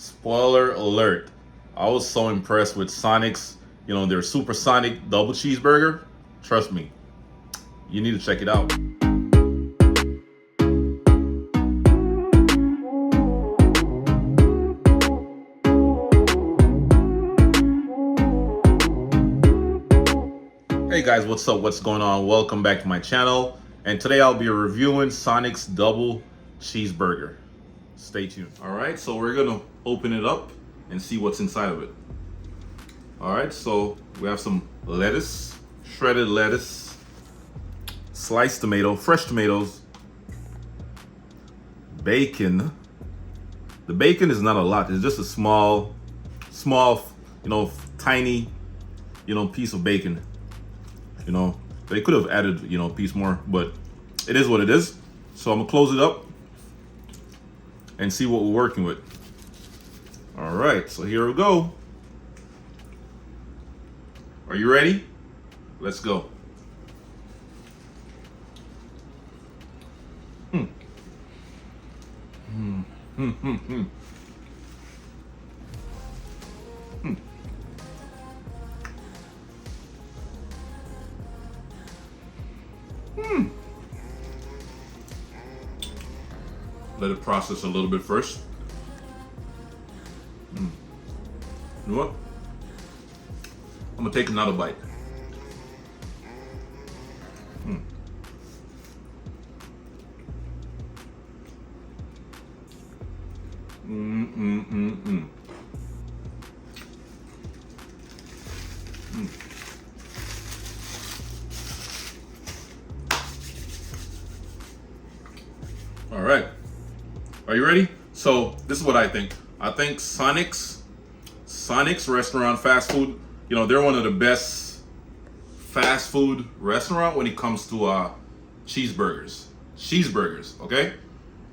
Spoiler alert. I was so impressed with Sonic's, their supersonic double cheeseburger. Trust me, you need to check it out. Hey guys, what's up? What's going on? Welcome back to my channel. And today I'll be reviewing Sonic's double cheeseburger. Stay tuned. All right, so we're gonna open it up and see what's inside of it. All right, so we have some lettuce, shredded lettuce, sliced tomato, fresh tomatoes, bacon. The bacon is not a lot. It's just a small, tiny, piece of bacon. They could have added, a piece more, but it is what it is. So I'm gonna close it up and see what we're working with. All right, so here we go. Are you ready? Let's go. Let it process a little bit first. You know what? I'm gonna take another bite. All right. Are you ready? So this is what I think. I think Sonic's restaurant, fast food, they're one of the best fast food restaurant when it comes to cheeseburgers. Cheeseburgers, okay?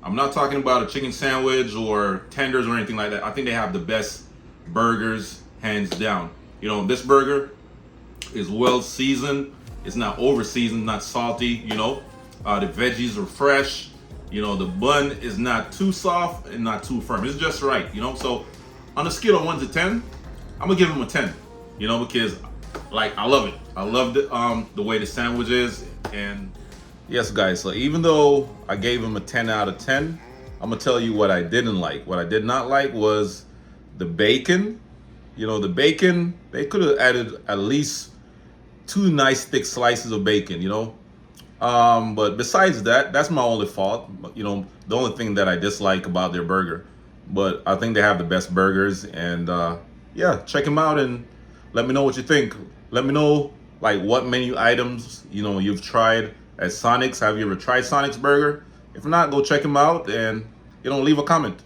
I'm not talking about a chicken sandwich or tenders or anything like that. I think they have the best burgers, hands down. This burger is well seasoned. It's not over seasoned, not salty, The veggies are fresh. The bun is not too soft and not too firm. It's just right, So on a scale of 1 to 10, I'm gonna give them a 10, because I love it. I love the way the sandwich is. And yes, guys, so even though I gave him a 10 out of 10, I'm gonna tell you what I didn't like. What I did not like was the bacon. The bacon, they could have added at least 2 nice thick slices of bacon, But besides that, that's my only fault. The only thing that I dislike about their burger. But I think they have the best burgers, and yeah, check them out and let me know what you think. Let me know what menu items you've tried at Sonic's. Have you ever tried Sonic's burger? If not, go check them out and leave a comment.